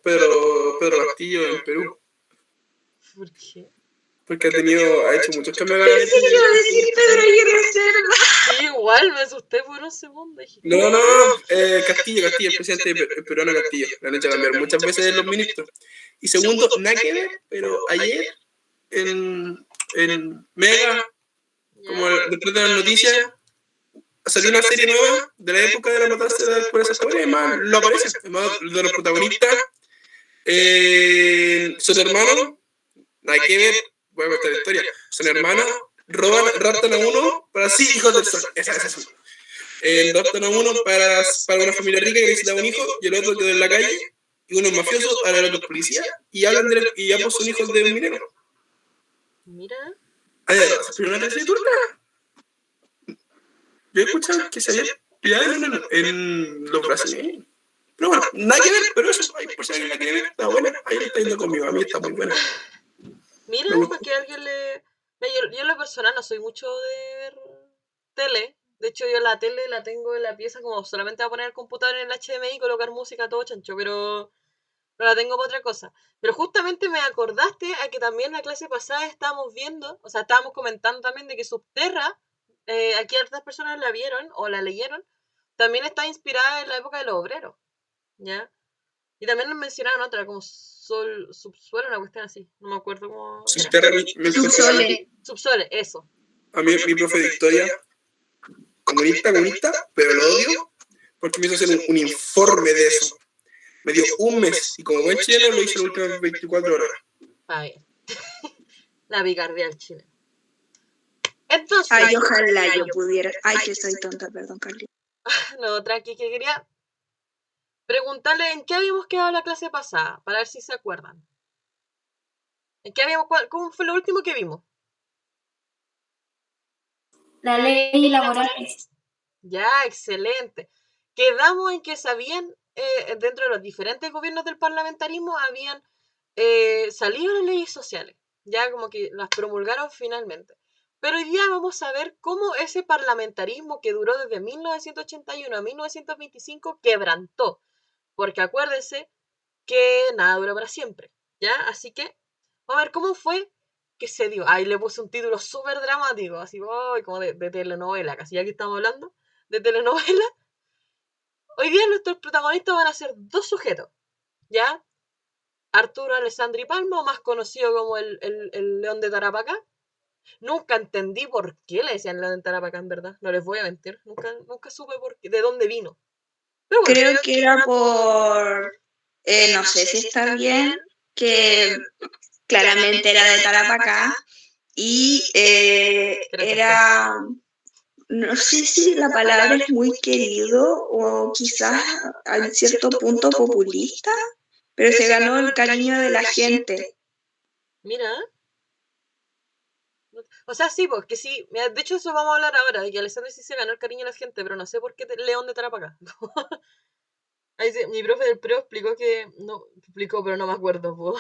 Pedro Castillo en Perú. ¿Por qué? Porque ha hecho muchos cambios. Pensé que iba a decir Pedro Aguirre Cerda. Sí, igual me asusté por un segundo. No, Castillo, el presidente peruano Castillo. Le han hecho cambiar muchas veces los ministros. Y segundo, nada que ver, pero ayer en Mega, como después de las noticias, salió una serie nueva de la época de la matanza de las fuerzas aéreas, lo aparece, de los protagonistas. Son hermanos, nada que ver, voy a contar la historia. Son hermanos, raptan a uno para sí, hijos del sol. Esa es. Raptan a uno para una familia rica que necesitaba un hijo, y el otro quedó en la calle, y uno es mafioso, ahora el otro es policía, y hablan y ambos son hijos de un minero. Mira. Pero una tercera turna. Yo he escuchado que se había pillado en los brasileños. Pero bueno, nada que ver, pero eso, por si alguien la quiere ver, está buena. Ahí está yendo conmigo, a mí está muy buena. Mira, porque alguien le... Yo en lo personal no soy mucho de ver tele. De hecho, yo la tele la tengo en la pieza como solamente a poner el computador en el HDMI y colocar música todo chancho, pero no la tengo para otra cosa. Pero justamente me acordaste a que también la clase pasada estábamos viendo, o sea, estábamos comentando también de que Subterra, aquí otras personas la vieron o la leyeron, también está inspirada en la época de los obreros, ¿ya? Y también nos mencionaron otra, como subsuelo, una cuestión así, no me acuerdo cómo Subsole. Subsole, eso. A mí, mi profe de historia, comunista, pero lo odio, porque me hizo hacer un informe de eso. Me dio un mes, y como buen chileno lo hice las últimas 24 horas. A ver. La picardía del chileno. Entonces... Ay, ojalá yo pudiera... Ay, que soy tonta, perdón, Carly. No, tranqui, que quería preguntarle en qué habíamos quedado la clase pasada, para ver si se acuerdan. ¿Cómo fue lo último que vimos? La ley laboral. Ya, excelente. Quedamos en que sabían, dentro de los diferentes gobiernos del parlamentarismo, habían salido las leyes sociales. Ya como que las promulgaron finalmente. Pero hoy día vamos a ver cómo ese parlamentarismo que duró desde 1981 a 1925 quebrantó. Porque acuérdense que nada dura para siempre, ¿ya? Así que vamos a ver cómo fue que se dio. Ahí le puse un título súper dramático, así como de telenovela, casi ya que estamos hablando de telenovela. Hoy día nuestros protagonistas van a ser dos sujetos, ¿ya? Arturo Alessandri Palma, más conocido como el León de Tarapacá. Nunca entendí por qué le decían León de Tarapacá, en verdad. No les voy a mentir. Nunca supe de dónde vino. Pero bueno, creo que era por... no sé si está bien, que claramente era de Tarapacá y era... No sé si la palabra es muy querido o quizás a cierto punto populista, pero se ganó el cariño de la gente. Mira. O sea, sí, porque sí. Mira, de hecho, eso vamos a hablar ahora, de que Alessandro sí se ganó el cariño de la gente, pero no sé por qué León de Tarapacá. Ahí sí, mi profe del preo explicó que... No, explicó, pero no me acuerdo, po.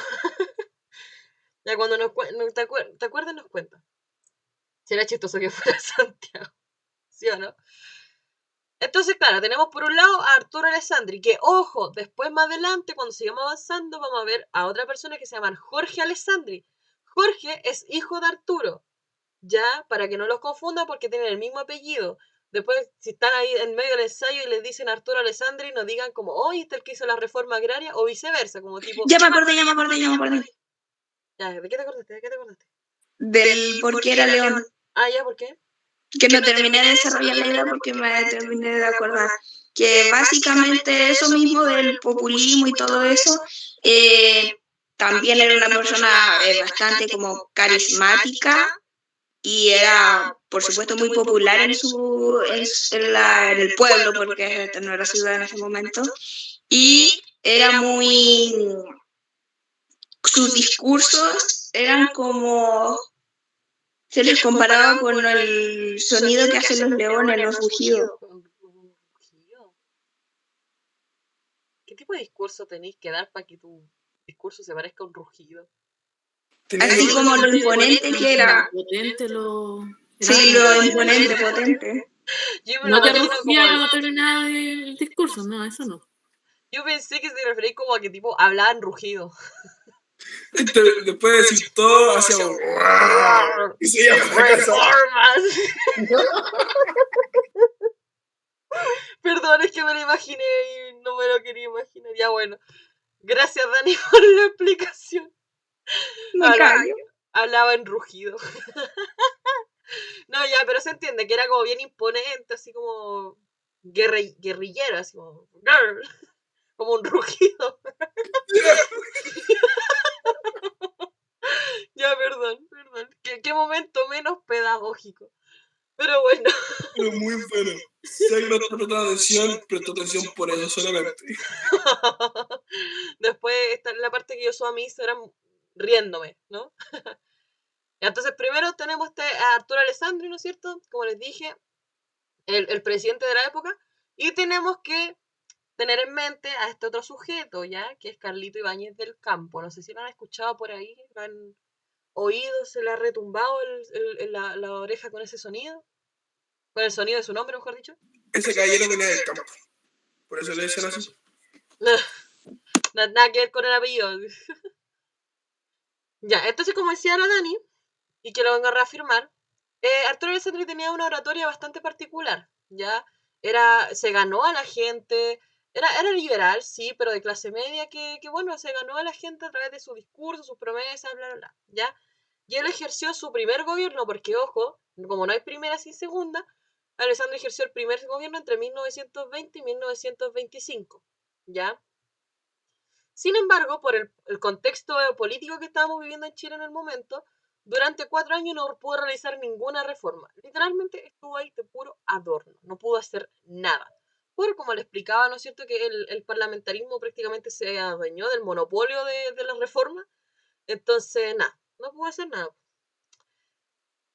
Ya cuando ¿te acuerdas? Nos cuenta. Será chistoso que fuera Santiago. ¿Sí o no? Entonces, claro, tenemos por un lado a Arturo Alessandri, que, ojo, después más adelante, cuando sigamos avanzando, vamos a ver a otra persona que se llama Jorge Alessandri. Jorge es hijo de Arturo, ya, para que no los confundan porque tienen el mismo apellido. Después, si están ahí en medio del ensayo y les dicen Arturo Alessandri, no digan como, oye, este es el que hizo la reforma agraria, o viceversa, como tipo... Ya me acordé. Ya, ¿de qué te acordaste? Del por qué era León. Ah, ya, ¿por qué? Que no terminé de desarrollar la idea porque me terminé de acordar. Que básicamente eso mismo del populismo y todo eso, también era una persona bastante como carismática y era, por supuesto, muy popular en el pueblo, porque no era ciudad en ese momento, y era muy... Sus discursos eran como... Se les comparaba con el sonido que hacen los leones, los rugidos. ¿Qué tipo de discurso tenéis que dar para que tu discurso se parezca a un rugido? Así como lo imponente que era. Potente Sí, lo imponente, potente. No te rugía cuando terminaba el discurso, no, eso no. Yo pensé que se refería como a que tipo hablaban rugido. Después de decir todo, hacía y se iba para casa. ¡Reformas! Perdón, es que me lo imaginé y no me lo quería imaginar. Ya bueno. Gracias, Dani, por la explicación. Me callo. Hablaba en rugido. No, ya, pero se entiende que era como bien imponente, así como guerrillero, así como, como un rugido. Ya, perdón. ¿Qué momento menos pedagógico? Pero bueno. Pero muy bueno. Sé que no te prestó atención por eso solamente. Después está la parte que yo subo a mi Instagram riéndome, ¿no? Entonces, primero tenemos a Arturo Alessandri, ¿no es cierto? Como les dije, el presidente de la época. Y tenemos que tener en mente a este otro sujeto, ¿ya? Que es Carlito Ibáñez del Campo. No sé si lo han escuchado por ahí, lo han oído, se le ha retumbado la oreja con ese sonido. Con el sonido de su nombre, mejor dicho. Ese caballero venía del campo. Por eso le dicen así. Nada que ver con el apellido. Ya, entonces como decía la Dani, y que lo vengo a reafirmar, Arturo Alessandri tenía una oratoria bastante particular, ¿ya? Se ganó a la gente, era liberal, sí, pero de clase media, que bueno, se ganó a la gente a través de su discurso, sus promesas, bla, bla, bla, ¿ya? Y él ejerció su primer gobierno, porque ojo, como no hay primera sin segunda, Alessandri ejerció el primer gobierno entre 1920 y 1925, ¿ya? Sin embargo, por el contexto político que estábamos viviendo en Chile en el momento, durante 4 años no pudo realizar ninguna reforma. Literalmente estuvo ahí de puro adorno, no pudo hacer nada. Por como le explicaba, ¿no es cierto?, que el parlamentarismo prácticamente se adueñó del monopolio de la reforma. Entonces, nada, no pudo hacer nada.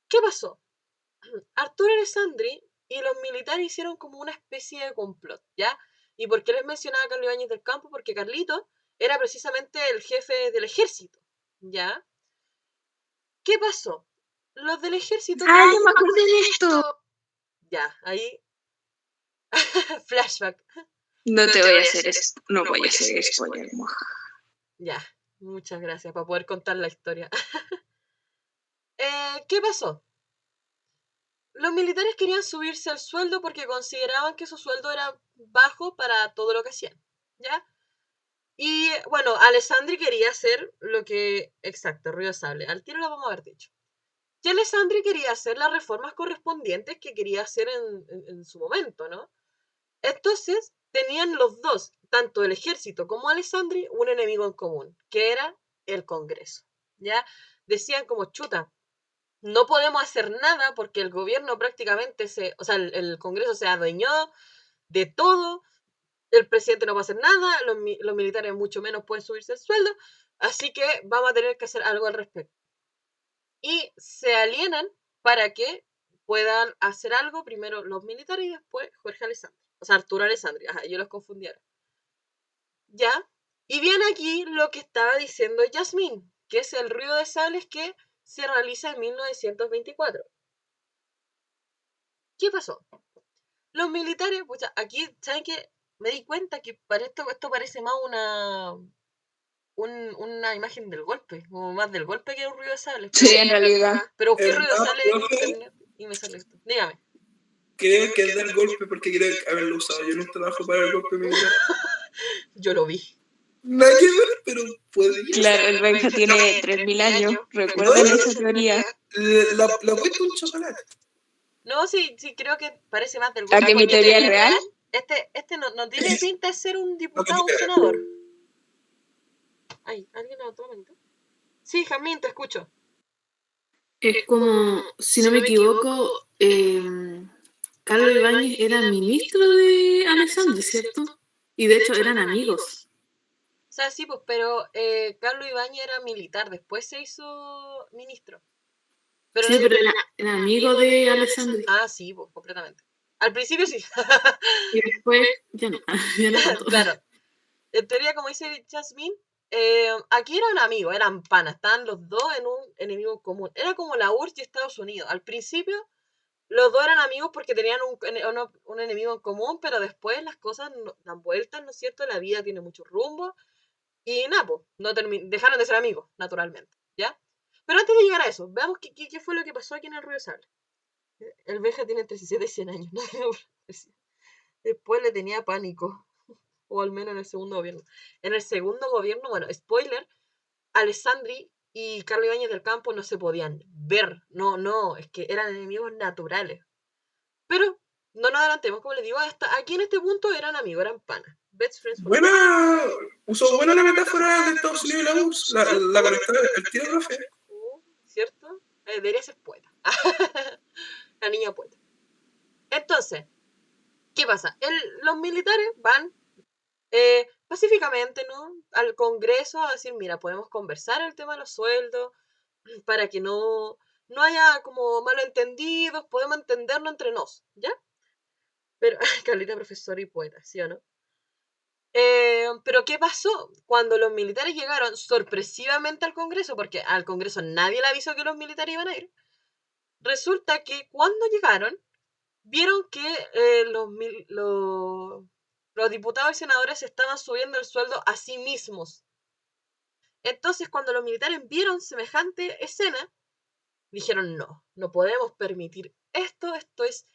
¿Qué pasó? Arturo Alessandri y los militares hicieron como una especie de complot, ¿ya? ¿Y por qué les mencionaba a Carlos Ibáñez del Campo? Porque Carlito era precisamente el jefe del ejército, ¿ya? ¿Qué pasó? Los del ejército... ¡Ay, yo me acordé de esto! Ya, ahí... Flashback. No te voy a hacer no voy a hacer spoiler. Ya, muchas gracias por poder contar la historia. ¿Qué pasó? Los militares querían subirse al sueldo porque consideraban que su sueldo era bajo para todo lo que hacían, ¿ya? Y bueno, Alessandri quería hacer lo que... Exacto, Río Sable. Al tiro lo vamos a haber dicho. Y Alessandri quería hacer las reformas correspondientes que quería hacer en su momento, ¿no? Entonces, tenían los dos, tanto el ejército como Alessandri, un enemigo en común, que era el Congreso, ¿ya? Decían como, chuta, no podemos hacer nada porque el gobierno prácticamente o sea, el Congreso se adueñó de todo, el presidente no va a hacer nada, los militares mucho menos pueden subirse el sueldo, así que vamos a tener que hacer algo al respecto. Y se alienan para que puedan hacer algo, primero los militares y después Jorge Alessandri, o sea, Arturo Alessandri, ajá, yo los confundieron. ¿Ya? Y viene aquí lo que estaba diciendo Yasmín, que es el ruido de sables que se realiza en 1924. ¿Qué pasó? Los militares, pues aquí, ¿saben qué? Me di cuenta que para esto parece más una imagen del golpe, como más del golpe que un ruido de sable. Sí, en realidad. Pero ¿qué ruido de sable? Y me sale esto. Dígame. Creo que es del golpe porque creo haberlo usado. Yo no trabajo para el golpe militar. Yo lo vi. Nada que ver, pero puede. Claro, el Benja tiene 3000 años. Recuerden esa teoría. La puesto un chocolate. No, sí, creo que parece más del golpe. ¿A que mi teoría es real? Este no tiene pinta de ser un diputado o un senador. Ay, ¿alguien levantó la manito? Sí, Jamín, te escucho. Es como, si no me equivoco, Carlos Ibáñez era ministro de Alessandri, ¿cierto? Y de hecho eran amigos. O sea, sí, pues, pero Carlos Ibáñez era militar, después se hizo ministro. Pero sí, pero era amigo de Alessandri. Ah, sí, pues, completamente. Al principio sí. Y después, ya no, ya no tanto. Claro. En teoría, como dice Jasmine, aquí eran amigos, eran panas, estaban los dos en un enemigo común. Era como la URSS y Estados Unidos. Al principio los dos eran amigos porque tenían un enemigo en común, pero después las cosas dan vueltas, ¿no es cierto? La vida tiene muchos rumbos. Y nada, pues, dejaron de ser amigos, naturalmente, ¿ya? Pero antes de llegar a eso, veamos qué fue lo que pasó aquí en el Río Sable. El Benja tiene entre 17 y 100 años, ¿no? Después le tenía pánico, o al menos en el segundo gobierno. En el segundo gobierno, bueno, spoiler, Alessandri y Carlos Ibáñez del Campo no se podían ver, no, es que eran enemigos naturales. Pero no nos adelantemos, como les digo, aquí en este punto eran amigos, eran panas. Best friends forever. Usó buena la metáfora de Estados Unidos y la URSS, la conectó el tiro, profe. ¿Cierto? Debería ser poeta. La niña poeta. Entonces, ¿qué pasa? Los militares van pacíficamente, ¿no? Al Congreso a decir, mira, podemos conversar el tema de los sueldos para que no haya como malentendidos, podemos entenderlo entre nos, ¿ya? Pero, Carlita, profesor y poeta, ¿sí o no? Pero ¿qué pasó? Cuando los militares llegaron sorpresivamente al Congreso, porque al Congreso nadie le avisó que los militares iban a ir, resulta que cuando llegaron, vieron que los diputados y senadores estaban subiendo el sueldo a sí mismos. Entonces, cuando los militares vieron semejante escena, dijeron, no podemos permitir esto es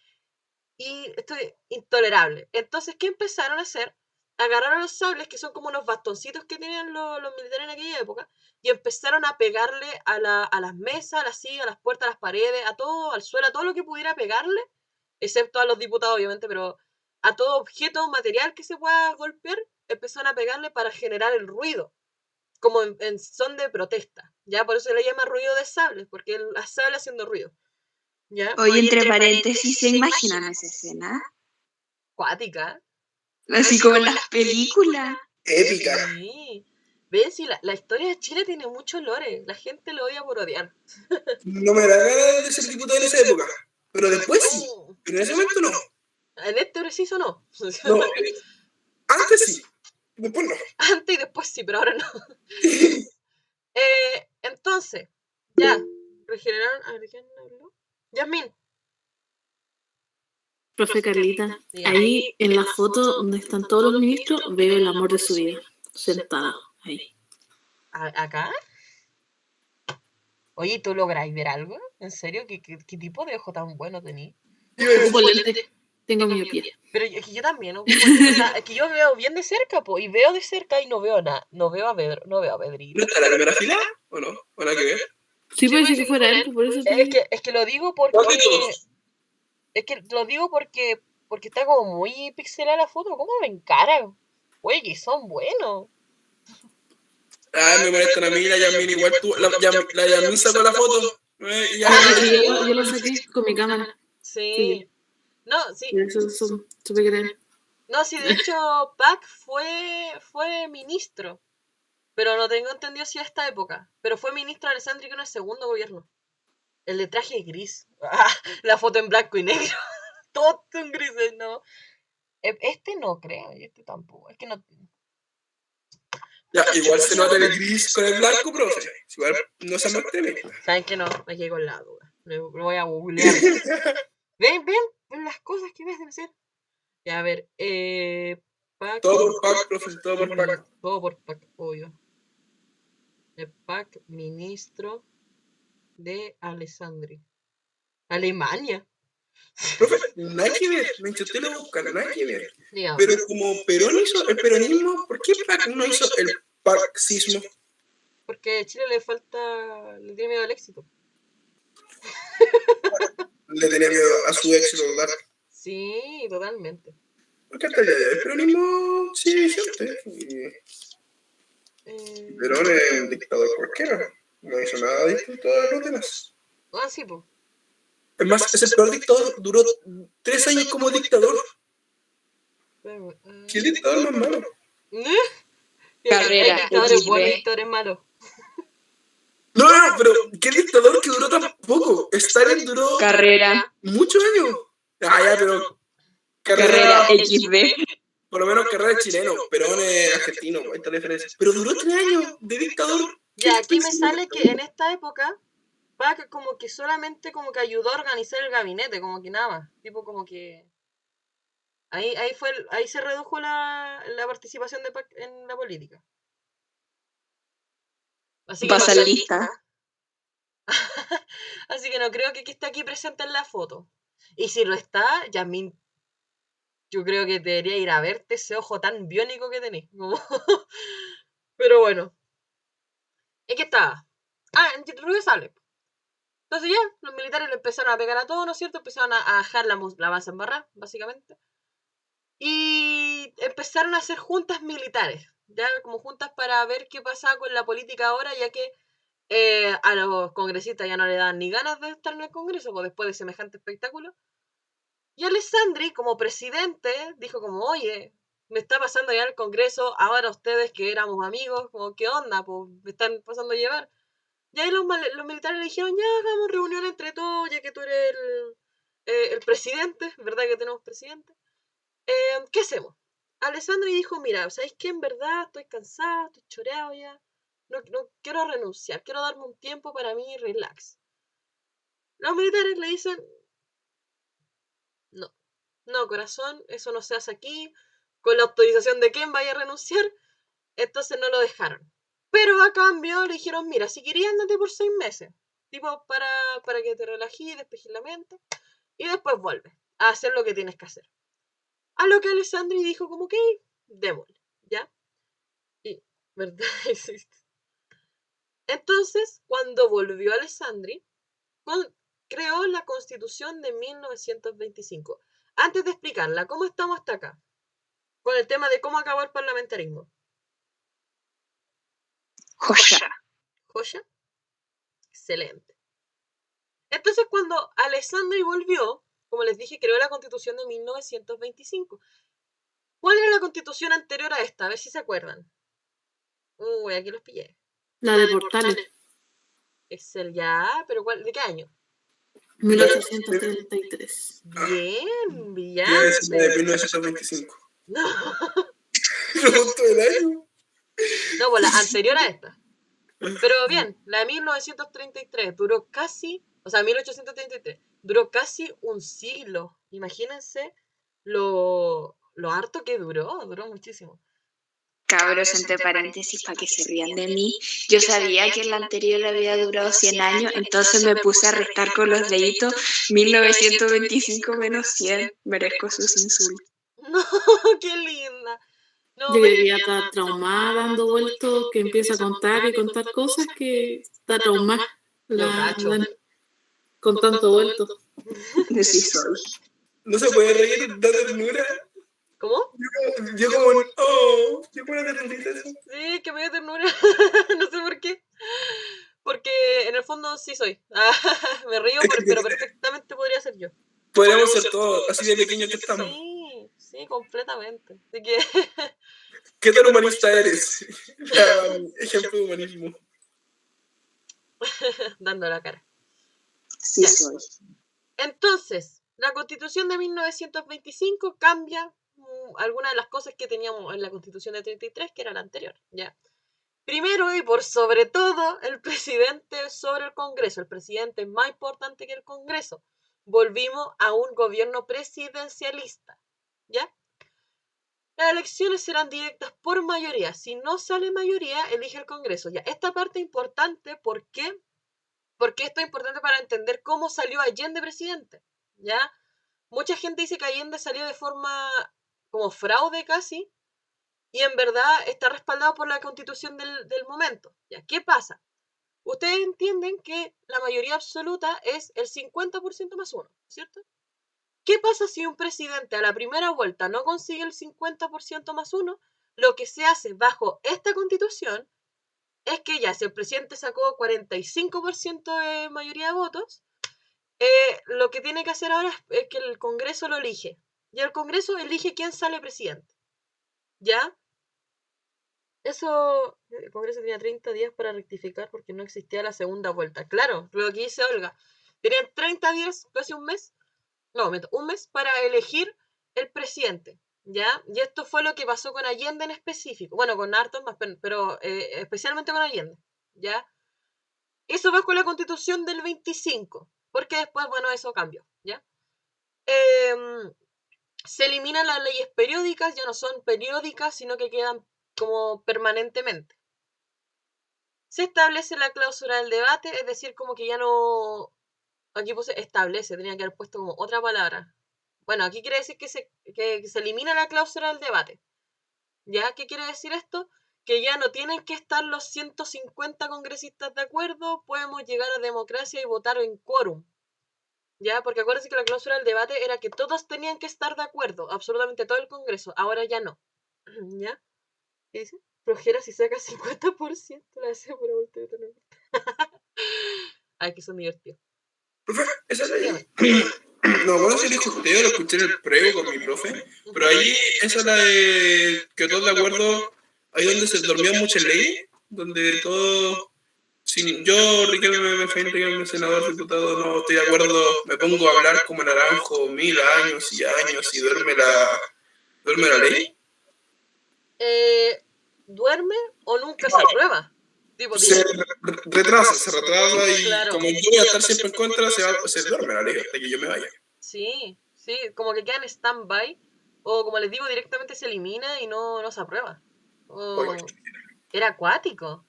intolerable. Entonces, ¿qué empezaron a hacer? Agarraron los sables, que son como unos bastoncitos que tenían los militares en aquella época, y empezaron a pegarle a las mesas, a las sillas, a las puertas, a las paredes, a todo, al suelo, a todo lo que pudiera pegarle, excepto a los diputados, obviamente, pero a todo objeto material que se pueda golpear, empezaron a pegarle para generar el ruido, como en son de protesta. Ya por eso se le llama ruido de sables, porque las sables haciendo ruido. ¿Ya? Oye, entre paréntesis, ¿se imaginan esa escena? Cuática. Así como en las películas. Épica. Sí. ¿Ven? Si la historia de Chile tiene mucho lore. La gente lo odia por odiar. No me da ganas de ser diputado en esa época. Pero después sí. Pero en ese momento no. En este preciso no. No. Antes sí. Después no. Antes y después sí, pero ahora no. Entonces, ya. Regeneraron. A ver, ¿quién habló? Yasmín. Profe Carlita, ahí en la foto donde están todos los ministros, veo el amor de su vida, sentado ahí. ¿Acá? Oye, ¿tú lográis ver algo? ¿En serio? ¿Qué tipo de ojo tan bueno tenés? Ocupo lente, tengo miopía. Pero es que yo también, ¿no? Es que yo veo bien de cerca, po, y veo de cerca y no veo nada. No veo a Pedrito. ¿No está la primera fila? ¿O no? ¿O nada que ver? Sí, puede ser que fuera él, por eso es que lo digo porque... Es que lo digo porque está como muy pixelada la foto. ¿Cómo me encaran? Oye, que son buenos. Me molestan a mí, la Yasmín igual tú. La Yasmín sacó la foto. Yo la saqué con mi cámara. Sí. No, sí. Eso supe que era él. No, sí, de hecho, Pac fue ministro. Pero no tengo entendido si a esta época. Pero fue ministro Alessandri en el segundo gobierno. El de traje gris. La foto en blanco y negro. Todo en gris, ¿no? Este no creo, y este tampoco. Es que no... Ya, igual se nota el gris con el blanco, profe. Igual no se me extremista. ¿Saben que no? Me quedé con la duda. Lo voy a googlear. ¿Ven las cosas que ves de hacer? Ya, a ver. Pac, todo por Pac, profe, todo por Pac. Todo por Pac, obvio. Pac, ministro de Alessandri. Alemania. Profe, nada que ver, me intenté lo buscar, nada que ver. Digamos. Pero como Perón hizo el peronismo, ¿por qué Pac no hizo el pacismo? Porque a Chile le tiene miedo al éxito. Le tenía miedo a su éxito, ¿verdad? Sí, totalmente. Porque hasta el peronismo sigue vigente. Perón es un dictador cualquiera. No hizo nada distinto a los demás. Ah, sí, pues. Es más, es el peor dictador. Duró 3 años como dictador. ¿Qué dictador más malo? Carrera. Hay dictadores buenos y dictadores malos. No, pero ¿qué dictador que duró tan poco? Stalin duró Carrera. muchos años. Ya, pero Carrera XD. Por lo menos Carrera es chileno, Perón es argentino, ahí está la diferencia. Pero duró 3 años de dictador. Ya, aquí me sale que en esta época como que solamente como que ayudó a organizar el gabinete, como que nada más. Tipo como que... Ahí se redujo la participación de Pac en la política. Así que, Pasa lista. así que no creo que esté aquí presente en la foto. Y si lo está, Yasmín, yo creo que debería ir a verte ese ojo tan biónico que tenés. Pero bueno. ¿En qué estaba? En Rubio sale. Entonces ya, los militares le empezaron a pegar a todos, ¿no es cierto? Empezaron a dejar la base en barra, básicamente. Y empezaron a hacer juntas militares, ya como juntas para ver qué pasaba con la política ahora, ya que a los congresistas ya no le dan ni ganas de estar en el Congreso, pues después de semejante espectáculo. Y Alessandri, como presidente, dijo como, oye, me está pasando ya el Congreso, ahora ustedes que éramos amigos, como, ¿qué onda? Pues me están pasando a llevar. Y ahí los militares le dijeron, ya, hagamos reunión entre todos, ya que tú eres el presidente, ¿verdad que tenemos presidente? ¿Qué hacemos? Alessandri dijo, mira, ¿sabéis qué? En verdad estoy cansado, estoy choreado ya. No quiero renunciar, quiero darme un tiempo para mí, relax. Los militares le dicen, no, corazón, eso no se hace aquí. Con la autorización de quién vaya a renunciar, entonces no lo dejaron. Pero a cambio le dijeron, mira, si querías andate por 6 meses. Tipo, para que te relajes, despejes la mente. Y después vuelves a hacer lo que tienes que hacer. A lo que Alessandri dijo como que, démosle, ¿ya? Y, ¿verdad? Entonces, cuando volvió Alessandri, creó la Constitución de 1925. Antes de explicarla, ¿cómo estamos hasta acá? Con el tema de cómo acabó el parlamentarismo. Joya. ¿Joya? Excelente. Entonces, cuando Alessandri volvió, como les dije, creó la Constitución de 1925. ¿Cuál era la Constitución anterior a esta? A ver si se acuerdan. Uy, aquí los pillé. La de Portales, Excel, ya, pero ¿de qué año? 1833. Bien, Yo iba a brillante. decir la de 1925. No, Pregunto del año. no, pues la anterior a esta. Pero bien, la de 1933 duró casi, o sea, 1833, duró casi un siglo. Imagínense lo harto que duró muchísimo. Cabros, entre paréntesis, para que se rían de mí, yo sabía que la anterior había durado 100 años, entonces me puse a restar con los deditos 1925 menos 100. Merezco sus insultos. No, qué linda. No, Yo creo que ya está traumada dando vueltos, que empieza a contar y contar cosas que está traumada Yo cacho. con tanto vuelto. Sí soy. No se puede reír, da ternura. ¿Cómo? Yo como un, oh, yo puedo ternurita eso. Sí, que me dio ternura. No sé por qué. Porque en el fondo sí soy. Me río, pero perfectamente podría ser yo. Podríamos ser todos, así de pequeños que estamos. Sí, completamente. Así que, ¿Qué tan humanista eres? Ejemplo de humanismo. dando la cara. Sí Ya. soy. Entonces, la Constitución de 1925 cambia algunas de las cosas que teníamos en la Constitución de 33, que era la anterior, ¿ya? Primero y por sobre todo, el presidente sobre el Congreso. El presidente es más importante que el Congreso. Volvimos a un gobierno presidencialista, ¿ya? Las elecciones serán directas por mayoría. Si no sale mayoría, elige el Congreso. Ya, esta parte es importante, ¿por qué? Porque esto es importante para entender cómo salió Allende presidente, ¿ya? Mucha gente dice que Allende salió de forma como fraude casi, y en verdad está respaldado por la constitución del momento. ¿Ya? ¿Qué pasa? Ustedes entienden que la mayoría absoluta es el 50% más uno, ¿cierto? ¿Qué pasa si un presidente a la primera vuelta no consigue el 50% más uno? Lo que se hace bajo esta constitución es que ya, si el presidente sacó 45% de mayoría de votos, lo que tiene que hacer ahora es que el Congreso lo elige. Y el Congreso elige quién sale presidente. ¿Ya? Eso, el Congreso tenía 30 días para rectificar porque no existía la segunda vuelta. Claro, lo que dice Olga. Tenían 30 días, casi un mes. No, un mes para elegir el presidente. ¿Ya? Y esto fue lo que pasó con Allende en específico. Bueno, con hartos más, pero especialmente con Allende. ¿Ya? Eso va con la Constitución del 25, porque después, bueno, eso cambió, ¿ya? Se eliminan las leyes periódicas, ya no son periódicas, sino que quedan como permanentemente. Se establece la cláusula del debate, es decir, como que ya no... Aquí puse establece, tenía que haber puesto como otra palabra. Bueno, aquí quiere decir que se elimina la cláusula del debate. ¿Ya? ¿Qué quiere decir esto? Que ya no tienen que estar los 150 congresistas de acuerdo, podemos llegar a democracia y votar en quórum. ¿Ya? Porque acuérdense que la cláusula del debate era que todos tenían que estar de acuerdo, absolutamente todo el Congreso. Ahora ya no. ¿Ya? ¿Qué dice? Projera si saca 50%, la hace por vuelta de tener. Ay, que son divertidos. Profe, esa ley. Dígame. No, bueno, si dijo usted, lo escuché en el previo con mi profe, pero ahí, esa es la de que todos de acuerdo, ahí donde se dormían muchas leyes, donde todo, yo, Riquelme Fein, Riquelme senador, diputado, no estoy de acuerdo, me pongo a hablar como naranjo 1000 años y duerme la ley. ¿Duerme o nunca se aprueba? Tipo, Se retrasa y claro. como yo voy a estar siempre en contra, se duerme la ley hasta que yo me vaya. Sí, como que queda en stand-by, o como les digo, directamente se elimina y no se aprueba. Era acuático.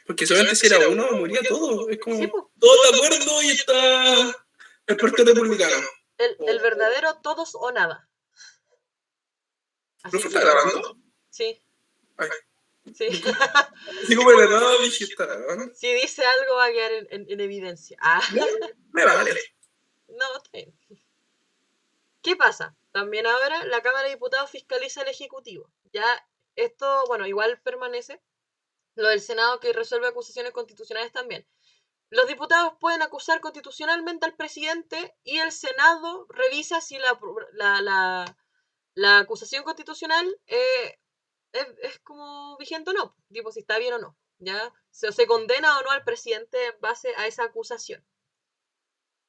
Porque solamente si era uno, moría todo. Es como, Sí, po. todo de acuerdo y está el Partido Republicano. El verdadero todos o nada. ¿Profe está grabando? Sí. Ay. Sí. Así como de nada dije, está grabando. Si dice algo va a quedar en evidencia. Ah. Me vale. No, está bien. ¿Qué pasa? También ahora la Cámara de Diputados fiscaliza al Ejecutivo. Ya esto, bueno, igual permanece. Lo del Senado que resuelve acusaciones constitucionales también. Los diputados pueden acusar constitucionalmente al presidente y el Senado revisa si la acusación constitucional es como vigente o no, tipo si está bien o no, ¿ya? Se condena o no al presidente en base a esa acusación.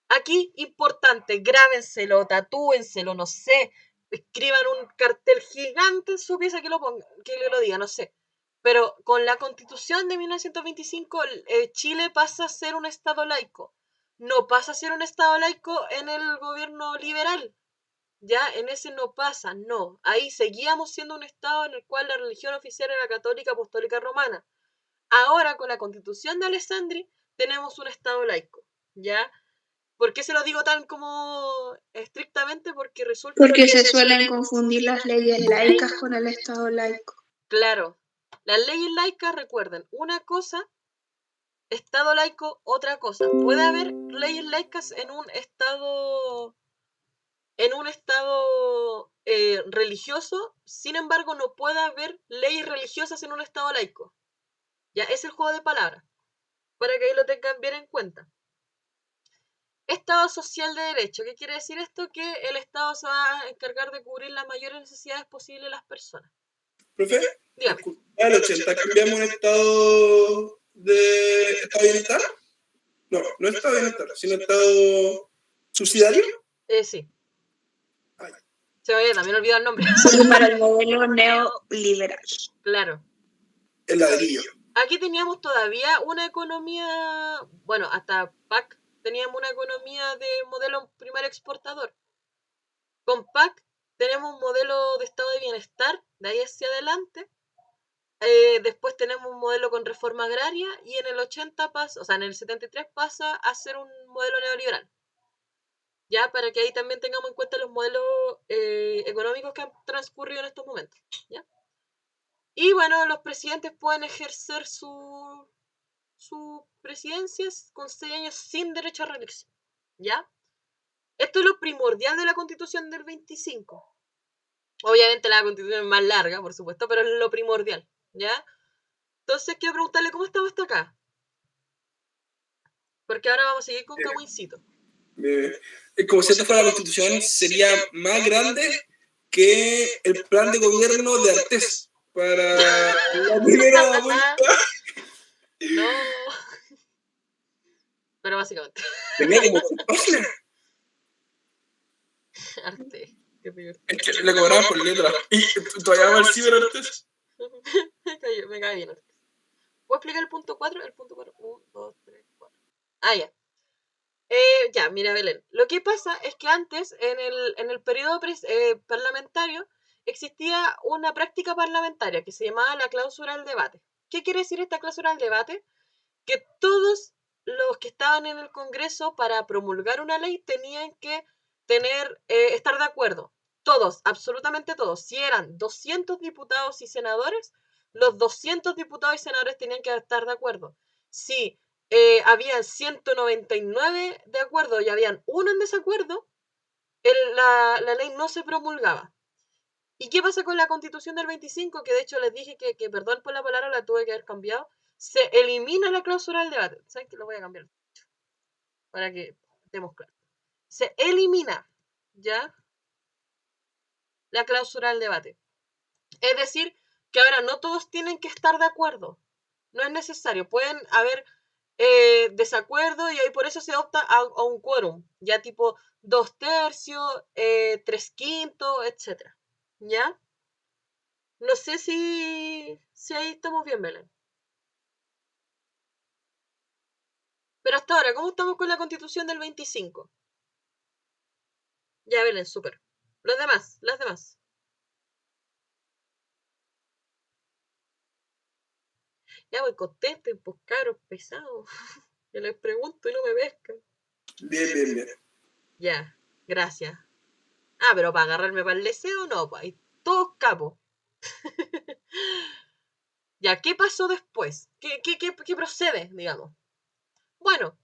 Aquí, importante, grábenselo, tatúenselo, no sé, escriban un cartel gigante en su pieza que lo diga, no sé. Pero con la Constitución de 1925, Chile pasa a ser un Estado laico. No pasa a ser un Estado laico en el gobierno liberal. Ya, en ese no pasa, no. Ahí seguíamos siendo un Estado en el cual la religión oficial era católica apostólica romana. Ahora, con la Constitución de Alessandri, tenemos un Estado laico. ¿Ya? ¿Por qué se lo digo tan como estrictamente? Porque resulta Porque se suelen confundir las leyes laicas con el Estado laico. Claro, las leyes laicas, recuerden, una cosa, Estado laico, otra cosa. Puede haber leyes laicas en un estado religioso, sin embargo, no puede haber leyes religiosas en un Estado laico. Ya, es el juego de palabras, para que ahí lo tengan bien en cuenta. Estado social de derecho. ¿Qué quiere decir esto? Que el Estado se va a encargar de cubrir las mayores necesidades posibles de las personas. ¿Profe? Dígame. ¿Al 80 cambiamos un estado de bienestar? No estado de bienestar, sino estado subsidiario. Sí. Se me había también olvidado el nombre. Sí, para el modelo neoliberal. Claro. El ladrillo. Aquí teníamos todavía una economía, bueno, hasta PAC teníamos una economía de modelo primario exportador. Con PAC tenemos un modelo de estado de bienestar, de ahí hacia adelante. Después tenemos un modelo con reforma agraria y en el 80 pasa, o sea, en el 73 pasa a ser un modelo neoliberal. Ya, para que ahí también tengamos en cuenta los modelos económicos que han transcurrido en estos momentos. ¿Ya? Y bueno, los presidentes pueden ejercer su presidencias con 6 años sin derecho a reelección. ¿Ya? Esto es lo primordial de la Constitución del 25. Obviamente la Constitución es más larga, por supuesto, pero es lo primordial. ¿Ya? Entonces quiero preguntarle cómo estamos hasta acá. Porque ahora vamos a seguir con Cahuincito. Como si esta fuera la Constitución, sería más grande que el plan de gobierno de Artés para la primera vuelta. No. Pero básicamente. Tenía como 3 páginas. Artés. Qué peor. Es que le cobraban por letra. ¿Y todavía va el ciber Artés? Me cae bien Artés. ¿Puedo explicar el punto 4? El punto 4, 1, 2, 3, 4. Ah, ya. Ya, mira, Belén. Lo que pasa es que antes, en el periodo parlamentario, existía una práctica parlamentaria que se llamaba la cláusula del debate. ¿Qué quiere decir esta cláusula del debate? Que todos los que estaban en el Congreso para promulgar una ley tenían que estar de acuerdo. Todos, absolutamente todos. Si eran 200 diputados y senadores, los 200 diputados y senadores tenían que estar de acuerdo. Si habían 199 de acuerdo y habían uno en desacuerdo, la ley no se promulgaba. ¿Y qué pasa con la Constitución del 25? Que de hecho les dije que perdón por la palabra, la tuve que haber cambiado. Se elimina la cláusula del debate. ¿Saben qué? Lo voy a cambiar para que estemos claros. Se elimina, ¿ya? La cláusula del debate. Es decir, que ahora no todos tienen que estar de acuerdo. No es necesario. Pueden haber desacuerdo y por eso se opta a un quórum. Ya tipo 2/3, 3/5, etc. ¿Ya? No sé si ahí estamos bien, Belén. Pero hasta ahora, ¿cómo estamos con la Constitución del 25? Ya, Belén, súper. Las demás. Ya voy, contesten, pues cabros pesados. Yo les pregunto y no me pescan. Bien. Ya, gracias. Ah, pero para agarrarme para el deseo, no, pues ahí todos capos. Ya, ¿qué pasó después? ¿Qué procede, digamos? Bueno,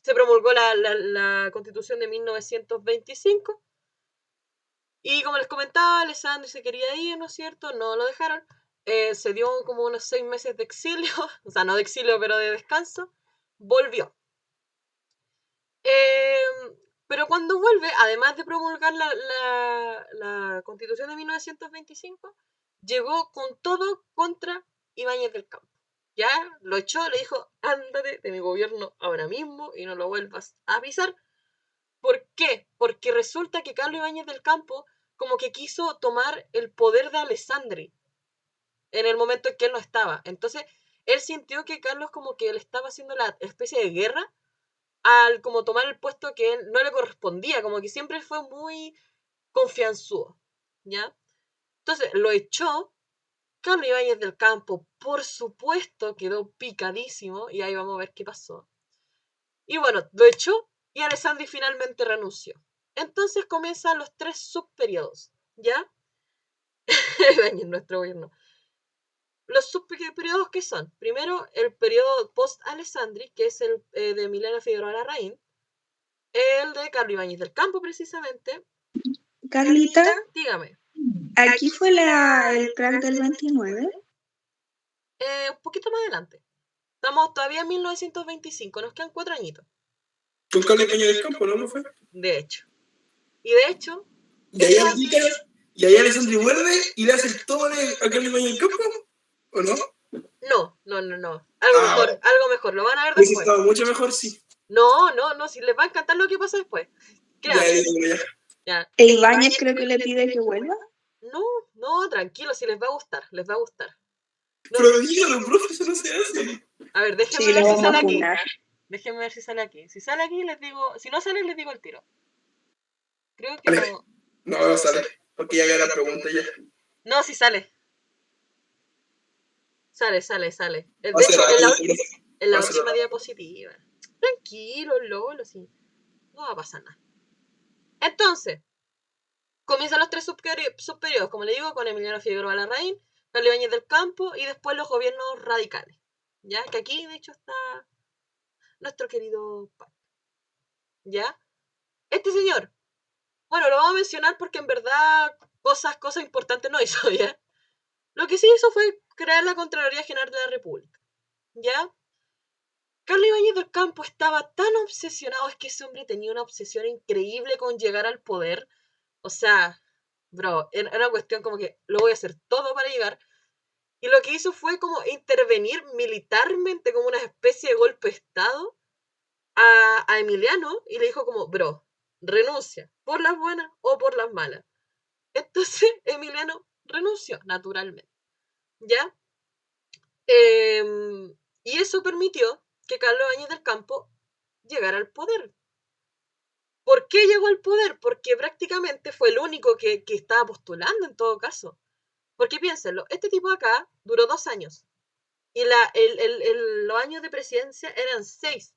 se promulgó la Constitución de 1925 y como les comentaba, Alessandri se quería ir, ¿no es cierto? No lo dejaron. Se dio como unos 6 meses de exilio, o sea, no de exilio, pero de descanso. Volvió. Pero cuando vuelve, además de promulgar la Constitución de 1925, llegó con todo contra Ibáñez del Campo. Ya lo echó, le dijo, ándate de mi gobierno ahora mismo y no lo vuelvas a avisar. ¿Por qué? Porque resulta que Carlos Ibáñez del Campo como que quiso tomar el poder de Alessandri en el momento en que él no estaba. Entonces, él sintió que Carlos como que le estaba haciendo la especie de guerra al como tomar el puesto que él no le correspondía, como que siempre fue muy confianzudo, ¿ya? Entonces, lo echó. Carlos Ibáñez del Campo, por supuesto, quedó picadísimo y ahí vamos a ver qué pasó. Y bueno, lo echó y Alessandri finalmente renunció. Entonces comienzan los 3 subperiodos, ¿ya? Ibáñez, nuestro gobierno. Los subperiodos que son, primero el periodo post-Alessandri, que es el de Emiliano Figueroa Larraín, el de Carlos Ibáñez del Campo precisamente. Carlita, Dígame. aquí fue el crack del 29. Un poquito más adelante. Estamos todavía en 1925, nos quedan 4 añitos. Con Carlos Ibáñez del Campo, ¿no fue? De hecho. Y de hecho... Y ahí Alessandri vuelve y le hace el toma a Carlos Ibáñez del Campo, ¿o no? No. Algo mejor, lo van a ver Hubiese después. estado mucho mejor, sí. No, si les va a encantar lo que pasa después. Ya. E Ibáñez creo que le pide que vuelva. No, tranquilo, si les va a gustar, les va a gustar. No. Pero dígalo, profe, eso no se hace. A ver, déjenme Sí, ver lo si vamos sale a aquí. funar. Déjenme ver si sale aquí. Si sale aquí, les digo... Si no sale, les digo el tiro. Creo que Vale. No sale, porque ya había la pregunta ya. No, sí sale. Sale. De hecho, en la última diapositiva. Tranquilo, Lolo, sí. No va a pasar nada. Entonces, comienzan los 3 subperiodos, como le digo, con Emiliano Figueroa Larraín, Carlos Ibáñez del Campo y después los gobiernos radicales. ¿Ya? Que aquí, de hecho, está nuestro querido Pac. ¿Ya? Este señor, bueno, lo vamos a mencionar porque en verdad cosas importantes no hizo, ¿ya? Lo que sí hizo fue crear la Contraloría General de la República. ¿Ya? Carlos Ibáñez del Campo estaba tan obsesionado, es que ese hombre tenía una obsesión increíble con llegar al poder. O sea, bro, era una cuestión como que lo voy a hacer todo para llegar. Y lo que hizo fue como intervenir militarmente como una especie de golpe de Estado a Emiliano y le dijo como, bro, renuncia, por las buenas o por las malas. Entonces Emiliano renunció, naturalmente. ¿Ya? Y eso permitió que Carlos Ibáñez del Campo llegara al poder. ¿Por qué llegó al poder? Porque prácticamente fue el único que estaba postulando en todo caso. Porque piénsenlo, este tipo acá duró 2 años. Y los años de presidencia eran 6.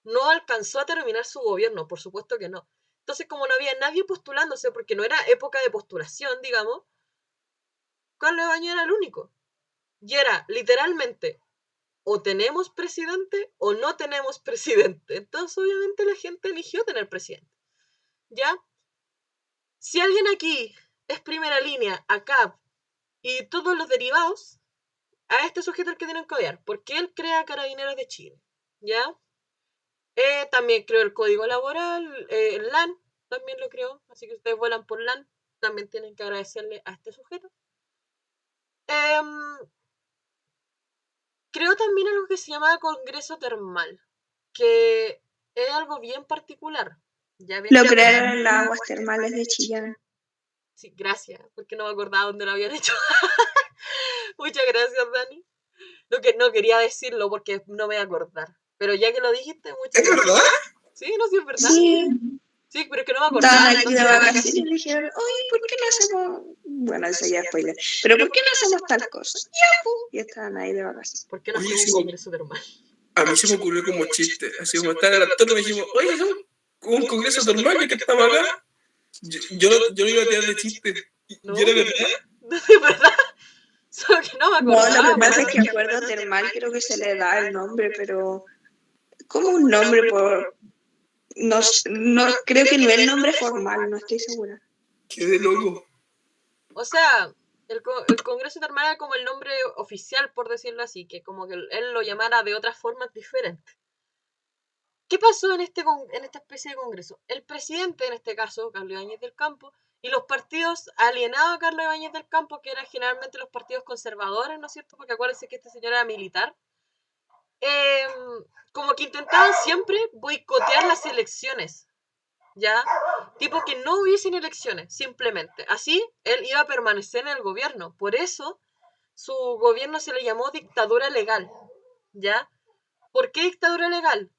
No alcanzó a terminar su gobierno, por supuesto que no. Entonces, como no había nadie postulándose, porque no era época de postulación, digamos, Carlos Ibáñez era el único. Y era literalmente, o tenemos presidente o no tenemos presidente. Entonces, obviamente, la gente eligió tener presidente. ¿Ya? Si alguien aquí es primera línea, ACAP y todos los derivados, a este sujeto el que tienen que odiar, porque él crea Carabineros de Chile. ¿Ya? También creó el Código Laboral, el LAN, también lo creó, así que ustedes vuelan por LAN, también tienen que agradecerle a este sujeto. Creó también algo que se llamaba Congreso Termal, que es algo bien particular. Ya bien Lo crearon en las aguas termales de Chillán. Sí, gracias, porque no me acordaba dónde lo habían hecho. Muchas gracias, Dani. No quería decirlo porque no me voy a acordar. Pero ya que lo dijiste, muchas ¿Es gracias. verdad? Sí, no, sí, es verdad. Sí, Sí, pero es que no me acordaba. estaban aquí de entonces- vacaciones y dijeron, oye, ¿por qué no hacemos? Bueno, eso ya es spoiler. Pero ¿por qué no hacemos tal cosa? Ya, pues. Y estaban ahí de vacaciones. ¿Por qué no Oye, hacemos sí, un congreso termal? A mí se me ocurrió como chiste. Así como estar en la torre, me dijimos, oye, hacemos un congreso normal ya que estamos acá. Yo lo iba a tirar de chiste. No. ¿Y era verdad? No, es verdad. Solo que no me No, acordaba. lo que pasa es pero- que acuerdo termal creo que se le da el nombre, pero como un nombre por... No, creo que no es el nombre formal, no estoy segura. Qué de loco. O sea, el congreso termal era como el nombre oficial, por decirlo así, que como que él lo llamara de otras formas diferentes. ¿Qué pasó en esta especie de congreso? El presidente, en este caso, Carlos Ibáñez del Campo, y los partidos alienados a Carlos Ibáñez del Campo, que eran generalmente los partidos conservadores, ¿no es cierto? Porque acuérdense que este señor era militar. Como que intentaban siempre boicotear las elecciones, ¿ya? Tipo que no hubiesen elecciones, simplemente. Así, él iba a permanecer en el gobierno. Por eso, su gobierno se le llamó dictadura legal, ¿ya? ¿Por qué dictadura legal?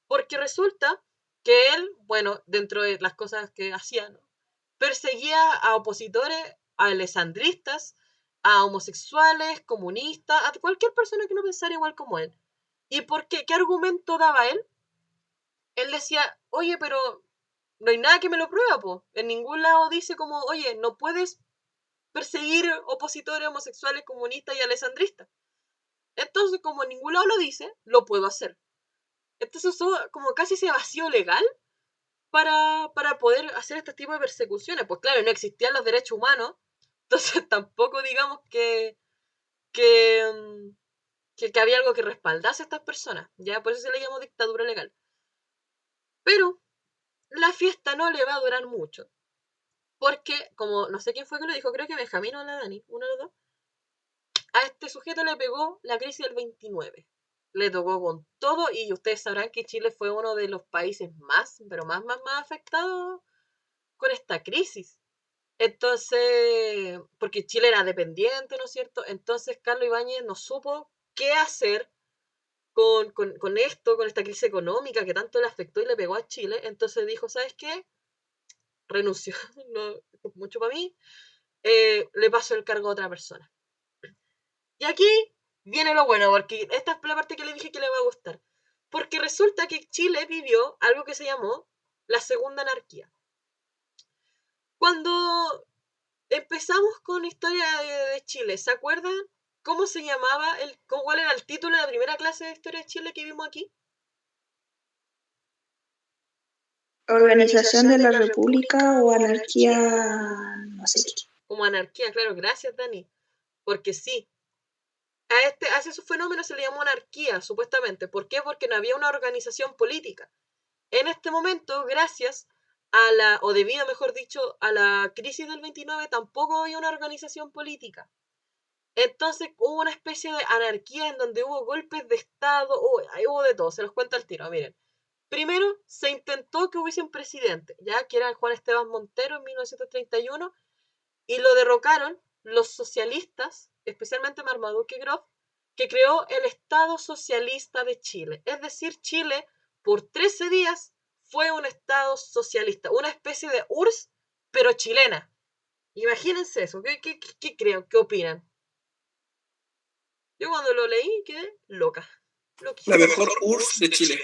Porque resulta que él, bueno, dentro de las cosas que hacía, ¿no? Perseguía a opositores, a alessandristas, a homosexuales, comunistas, a cualquier persona que no pensara igual como él. ¿Y por qué? ¿Qué argumento daba él? Él decía, oye, pero no hay nada que me lo prueba, po. En ningún lado dice como, oye, no puedes perseguir opositores homosexuales, comunistas y alessandristas. Entonces, como en ningún lado lo dice, lo puedo hacer. Entonces usó como casi ese vacío legal para poder hacer este tipo de persecuciones. Pues claro, no existían los derechos humanos, entonces tampoco digamos que, que había algo que respaldase a estas personas. Ya por eso se le llamó dictadura legal. Pero la fiesta no le va a durar mucho. Porque, como no sé quién fue que lo dijo, creo que Benjamín o la Dani, uno de los dos, a este sujeto le pegó la crisis del 29. Le tocó con todo y ustedes sabrán que Chile fue uno de los países más, pero más afectados con esta crisis. Entonces, porque Chile era dependiente, ¿no es cierto? Entonces Carlos Ibáñez no supo qué hacer con esto, con esta crisis económica que tanto le afectó y le pegó a Chile. Entonces dijo, ¿sabes qué? Renunció, no, mucho para mí, le paso el cargo a otra persona. Y aquí viene lo bueno, porque esta es la parte que le dije que le va a gustar. Porque resulta que Chile vivió algo que se llamó la segunda anarquía. Cuando empezamos con historia de Chile, ¿se acuerdan cómo se llamaba, cuál era el título de la primera clase de historia de Chile que vimos aquí? Organización de la República o anarquía, no sé qué. Como anarquía, claro, gracias Dani. Porque sí, a ese fenómeno se le llamó anarquía, supuestamente. ¿Por qué? Porque no había una organización política. En este momento, gracias a o debido, mejor dicho, a la crisis del 29, tampoco había una organización política. Entonces hubo una especie de anarquía en donde hubo golpes de Estado, hubo de todo, se los cuento al tiro, miren. Primero, se intentó que hubiese un presidente, ya que era Juan Esteban Montero en 1931, y lo derrocaron los socialistas, especialmente Marmaduke Grof, que creó el Estado Socialista de Chile. Es decir, Chile por 13 días fue un Estado socialista, una especie de URSS, pero chilena. Imagínense eso. ¿Qué creen? ¿Qué opinan? Yo cuando lo leí quedé loca. La mejor URSS de Chile.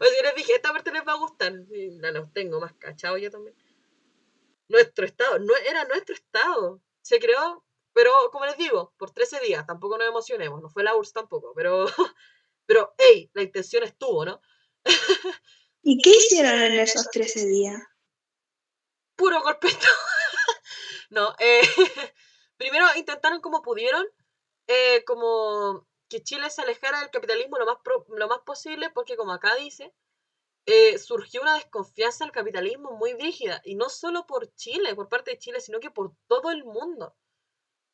O sea, les dije, esta parte les va a gustar. Y no los tengo más cachados yo también. Nuestro Estado, no era nuestro Estado. Se creó, pero como les digo, por 13 días. Tampoco nos emocionemos. No fue la URSS tampoco. Pero hey, la intención estuvo, ¿no? ¿Y qué hicieron en esos 13 días? Puro golpito. No, primero intentaron como pudieron, como que Chile se alejara del capitalismo lo más posible, porque como acá dice, surgió una desconfianza al capitalismo muy rígida, y no solo por Chile, por parte de Chile, sino que por todo el mundo,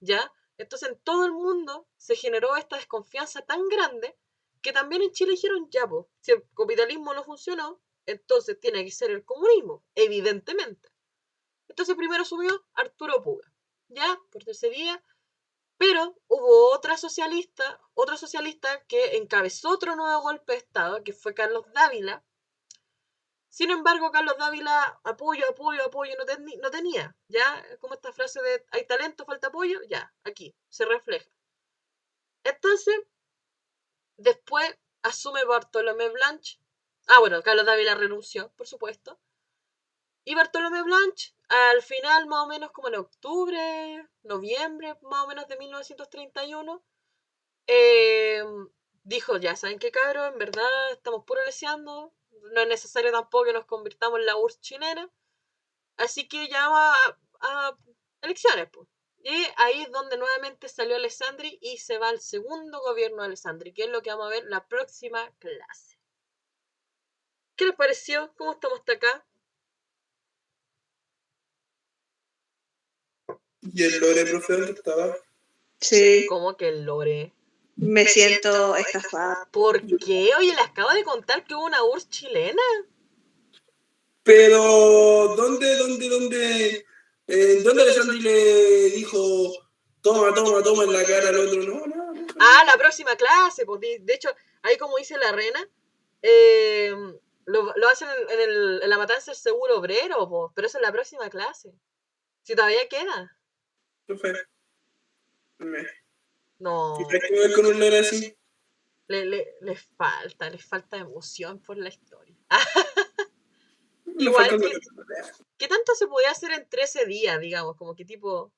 ¿ya? Entonces en todo el mundo se generó esta desconfianza tan grande que también en Chile dijeron, ya, pues, si el capitalismo no funcionó, entonces tiene que ser el comunismo, evidentemente. Entonces primero subió Arturo Puga, ya, por 13 días, pero hubo otro socialista que encabezó otro nuevo golpe de Estado, que fue Carlos Dávila. Sin embargo, Carlos Dávila, apoyo, no tenía, ¿ya? Como esta frase de, hay talento, falta apoyo, ya, aquí, se refleja. Entonces, después asume Bartolomé Blanch. Bueno, Carlos Dávila renunció, por supuesto. Y Bartolomé Blanch, al final, más o menos como en octubre, noviembre, más o menos de 1931, dijo, ya, ¿saben qué, cabrón? En verdad estamos puro leseando, no es necesario tampoco que nos convirtamos en la URSS chilena, así que llama a elecciones, pues. Y ahí es donde nuevamente salió Alessandri y se va al segundo gobierno de Alessandri, que es lo que vamos a ver la próxima clase. ¿Qué les pareció? ¿Cómo estamos hasta acá? ¿Y el lore, profe, dónde estaba? Sí, ¿Cómo que el lore? me siento estafada. ¿Por qué? Oye, les acabo de contar que hubo una URSS chilena. Pero, ¿dónde Alessandri le dijo, toma en la cara al otro? No. La próxima clase. Pues, de hecho, ahí como dice la Rena, lo hacen en la matanza del seguro obrero, pues, pero eso es la próxima clase. Si todavía queda. Profe, No. ¿qué hay que ver con un lore así? Les falta emoción por la historia. Le Igual falta que, ¿qué tanto se podía hacer en 13 días, digamos? Como que tipo...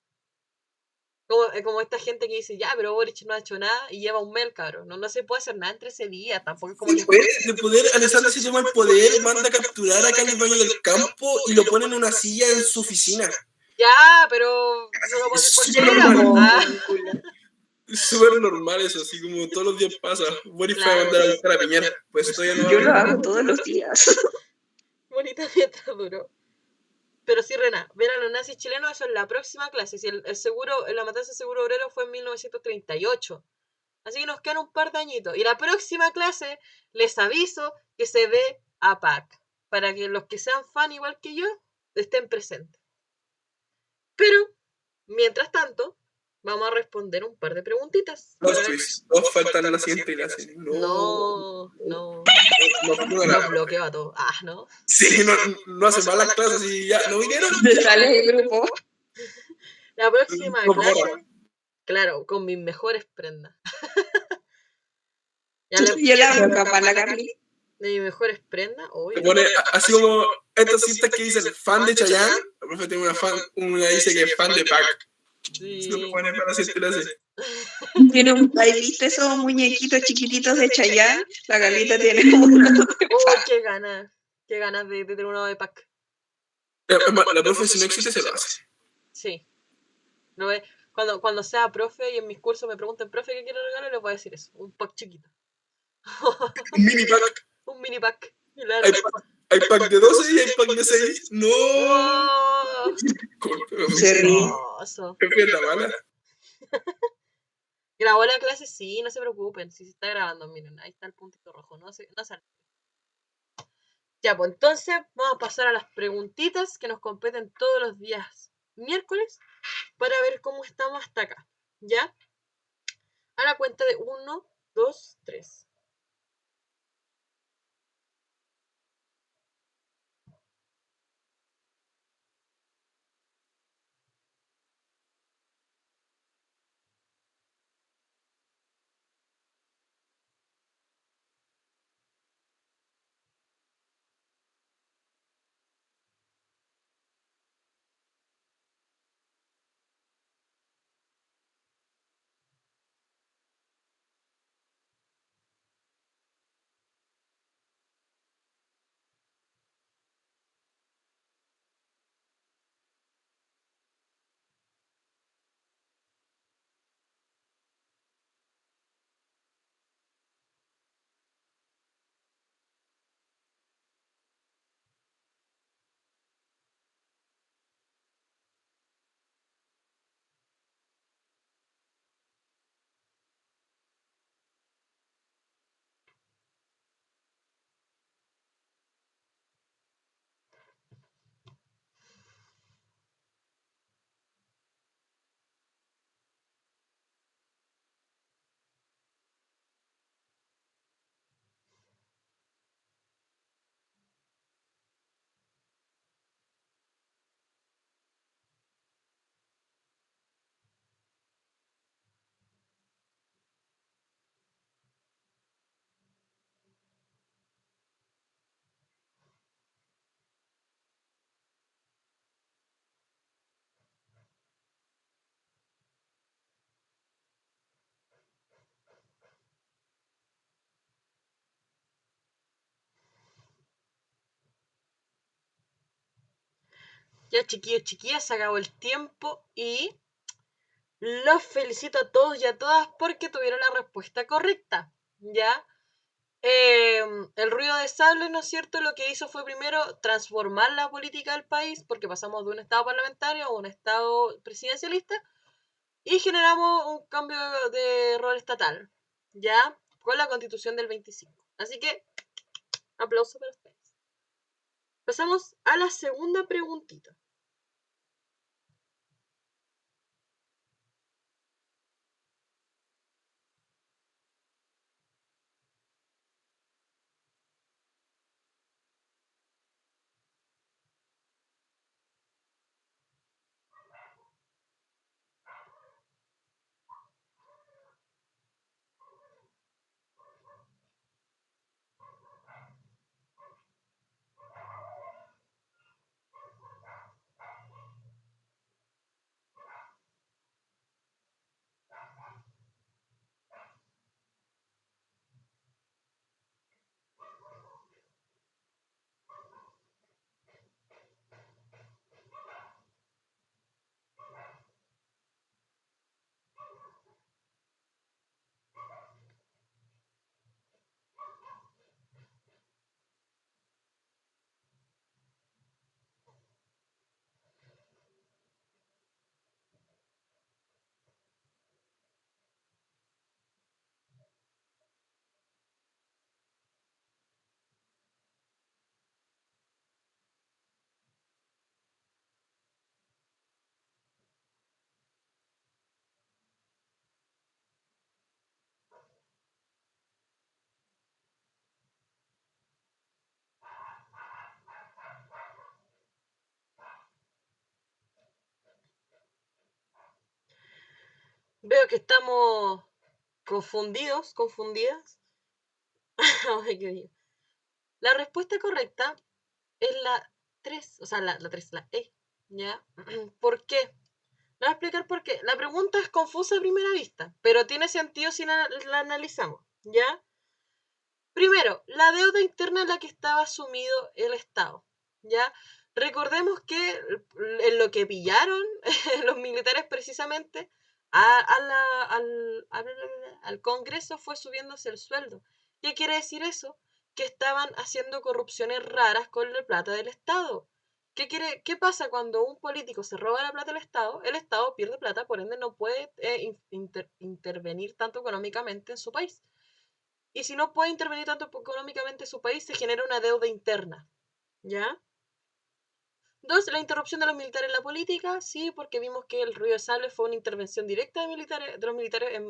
Como esta gente que dice, ya, pero Boric no ha hecho nada y lleva un mes, cabrón. No se puede hacer nada en 13 días, tampoco es como que... De poder, Alessandri se llama el poder, manda a capturar a Carlos Baño del Campo y lo pone en una silla en su oficina. Ya, pero no lo puedo hacer por Sí, Chile. normal. Es súper normal eso, así como todos los días pasa. Boric fue a mandar a buscar a Piñera. Pues todavía no. Yo lo hago todos los días. Bonita mientras duró. Pero sí, Rena, ver a los nazis chilenos, eso es la próxima clase. Si la matanza del seguro obrero fue en 1938. Así que nos quedan un par de añitos. Y la próxima clase, les aviso que se ve a PAC. Para que los que sean fan igual que yo, estén presentes. Pero, mientras tanto, vamos a responder un par de preguntitas. Dos faltan en la siguiente clase. No. Los bloqueo a todos. ¿No? Sí, no hace malas clases y ya, ¿no vinieron? Me sale el grupo. La próxima clase, claro, con mis mejores prendas. Yo le abro capaz la Carly. De mis mejores prendas, Se pone así como estas cintas que dicen fan de Chayanne. La profe tiene una dice que es fan de Pac. Sí. Se lo pone para hacer clase. Tiene un ¿viste esos muñequitos chiquititos de Chayanne? La Carlita tiene uno de Pac. Qué ganas de tener uno de Pac. La profe, si no existe, se lo hace. Sí. ¿No ve? Cuando sea profe y en mis cursos me pregunten, profe, ¿qué quiero regalar? Les voy a decir eso, un pack chiquito. Un mini pack. Un mini pack. Claro. Hay pack de 12 y hay pack de 6. ¡No! ¡Oh! Se ríe. ¿Qué la mala? Grabó la clase, sí, no se preocupen. Si se está grabando, miren, ahí está el puntito rojo. No se Ya, pues entonces vamos a pasar a las preguntitas que nos competen todos los días miércoles para ver cómo estamos hasta acá. ¿Ya? A la cuenta de 1, 2, 3. Ya, chiquillos, chiquillas, se acabó el tiempo y los felicito a todos y a todas porque tuvieron la respuesta correcta, ¿ya? El ruido de sable, ¿no es cierto? Lo que hizo fue primero transformar la política del país, porque pasamos de un estado parlamentario a un estado presidencialista, y generamos un cambio de rol estatal, ¿ya? Con la constitución del 25. Así que, aplauso para ustedes. Pasamos a la segunda preguntita. Veo que estamos confundidos, confundidas. Ay, qué bien. La respuesta correcta es la 3, o sea, la 3, la E, ¿ya? ¿Por qué? Le voy a explicar por qué. La pregunta es confusa a primera vista, pero tiene sentido si la analizamos, ¿ya? Primero, la deuda interna en la que estaba sumido el Estado, ¿ya? Recordemos que en lo que pillaron los militares precisamente al Congreso fue subiéndose el sueldo. ¿Qué quiere decir eso? Que estaban haciendo corrupciones raras con la plata del Estado. ¿Qué pasa cuando un político se roba la plata del Estado? El Estado pierde plata, por ende no puede intervenir tanto económicamente en su país. Y si no puede intervenir tanto económicamente en su país, se genera una deuda interna, ¿ya? Dos, la interrupción de los militares en la política, sí, porque vimos que el ruido de sable fue una intervención directa de los militares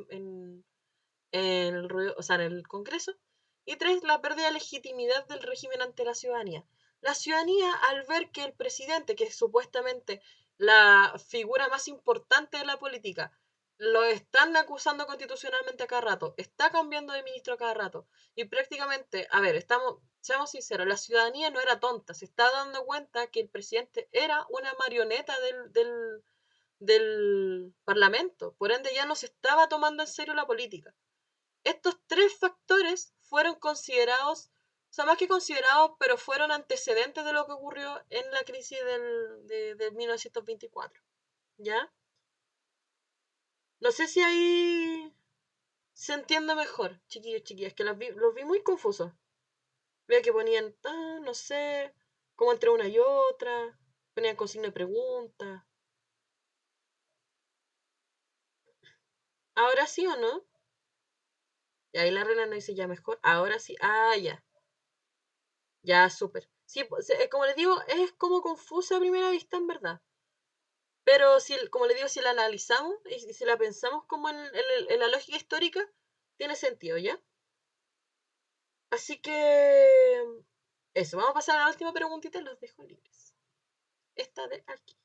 en el Congreso. Y 3, la pérdida de legitimidad del régimen ante la ciudadanía. La ciudadanía, al ver que el presidente, que es supuestamente la figura más importante de la política, lo están acusando constitucionalmente a cada rato, está cambiando de ministro a cada rato, y prácticamente, a ver, seamos sinceros, la ciudadanía no era tonta, se está dando cuenta que el presidente era una marioneta del Parlamento, por ende ya no se estaba tomando en serio la política. Estos 3 factores fueron considerados, o sea, más que considerados, pero fueron antecedentes de lo que ocurrió en la crisis de 1924, ¿ya? No sé si ahí se entiende mejor, chiquillos, chiquillas, que los vi muy confusos. Vea que ponían, no sé, como entre una y otra, ponían con signo de pregunta. ¿Ahora sí o no? Y ahí la reina nos dice ya mejor. Ahora sí. Ya. Ya, súper. Sí, como les digo, es como confusa a primera vista, en verdad. Pero como les digo, si la analizamos y si la pensamos como en la lógica histórica, tiene sentido, ¿ya? Así que eso, vamos a pasar a la última preguntita y los dejo libres. Esta de aquí.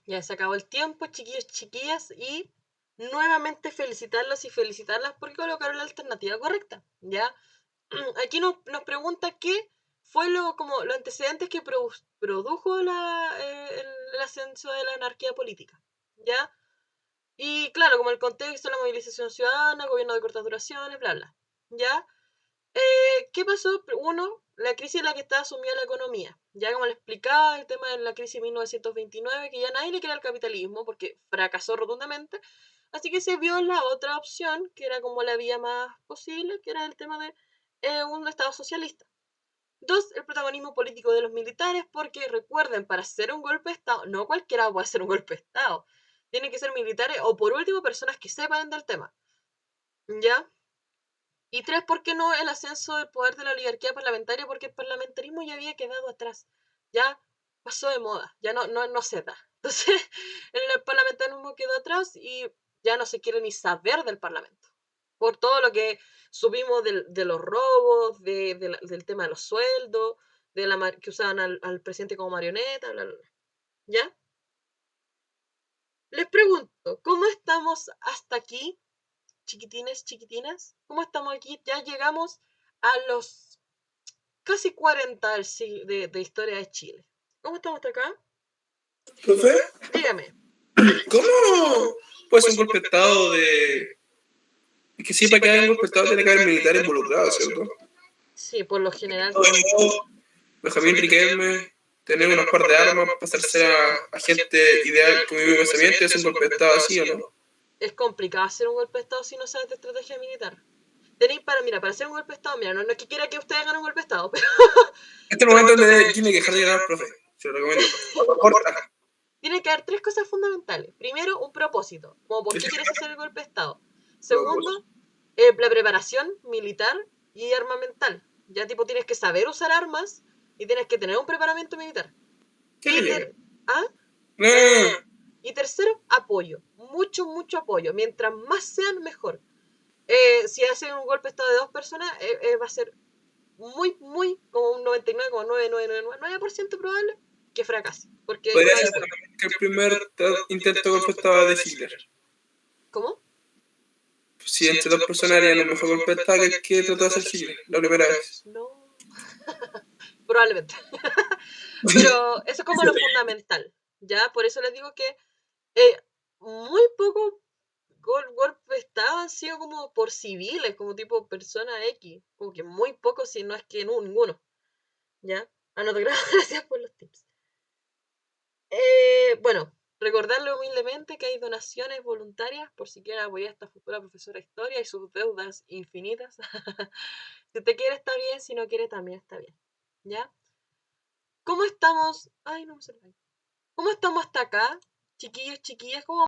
Ya se acabó el tiempo, chiquillos, chiquillas, y nuevamente felicitarlos y felicitarlas porque colocaron la alternativa correcta, ¿ya? Aquí nos pregunta qué fue como los antecedentes que produjo el ascenso de la anarquía política, ¿ya? Y claro, como el contexto, la movilización ciudadana, gobierno de cortas duraciones, bla, bla, ¿ya? ¿Qué pasó? Uno, la crisis en la que estaba sumida la economía. Ya como le explicaba, el tema de la crisis de 1929, que ya nadie le quería el capitalismo porque fracasó rotundamente. Así que se vio la otra opción, que era como la vía más posible, que era el tema de un Estado socialista. 2, el protagonismo político de los militares, porque recuerden, para hacer un golpe de Estado, no cualquiera puede hacer un golpe de Estado. Tienen que ser militares o, por último, personas que sepan del tema. ¿Ya? Y 3, ¿por qué no el ascenso del poder de la oligarquía parlamentaria? Porque el parlamentarismo ya había quedado atrás, ya pasó de moda, ya no se da. Entonces, el parlamentarismo quedó atrás y ya no se quiere ni saber del parlamento. Por todo lo que subimos de los robos, del tema de los sueldos, que usaban al presidente como marioneta, bla, bla, bla. ¿Ya? Les pregunto, ¿cómo estamos hasta aquí? Chiquitines, chiquitinas, ¿cómo estamos aquí? Ya llegamos a los casi 40 de historia de Chile. ¿Cómo estamos hasta acá? ¿Profe? Dígame. ¿Cómo puede ser un golpe de Estado de...? Es que sí, para que haya un golpe de Estado tiene que haber militares involucrados, ¿cierto? Sí, por lo general. Benjamín Riquelme, tener unos par de armas, pasarse a gente ideal con mi pensamiento y hacer un golpe de estado así, ¿o no? Es complicado hacer un golpe de estado si no sabes de estrategia militar. Tenéis para hacer un golpe de estado, mira, no es que quiera que ustedes hagan un golpe de estado, pero Este es el momento donde tiene que dejar de llorar, profe. Se lo recomiendo. Corta. tiene que haber tres cosas fundamentales. Primero, un propósito, como por qué quieres hacer el golpe de estado. Segundo, la preparación militar y armamental. Ya tipo tienes que saber usar armas y tienes que tener un preparamiento militar. ¿Qué Y, le llega? ¿ah? No. Y tercero, apoyo. Mucho apoyo. Mientras más sean, mejor. Si hacen un golpe de estado de 2 personas, va a ser muy, como un 99,999% probable que fracase. Porque Podría no hay ser apoyo. que el primer intento de golpe estaba de Hitler. ¿Cómo? Si entre dos personas harían un mejor golpe de estado que trató de hacer Hitler la primera vez. No. Probablemente. Pero eso es como lo fundamental. ¿Ya? Por eso les digo que muy poco golpe de estado han sido como por civiles, como tipo persona X. Como que muy poco, si no es que ninguno. ¿Ya? Anoto, gracias por los tips. Bueno, recordarle humildemente que hay donaciones voluntarias por si quieren apoyar a esta futura profesora de historia y sus deudas infinitas. Si usted quiere está bien, si no quiere también está bien. ¿Ya? ¿Cómo estamos? Ay, no me sale. ¿Cómo estamos hasta acá? Chiquillos, chiquillas, ¿cómo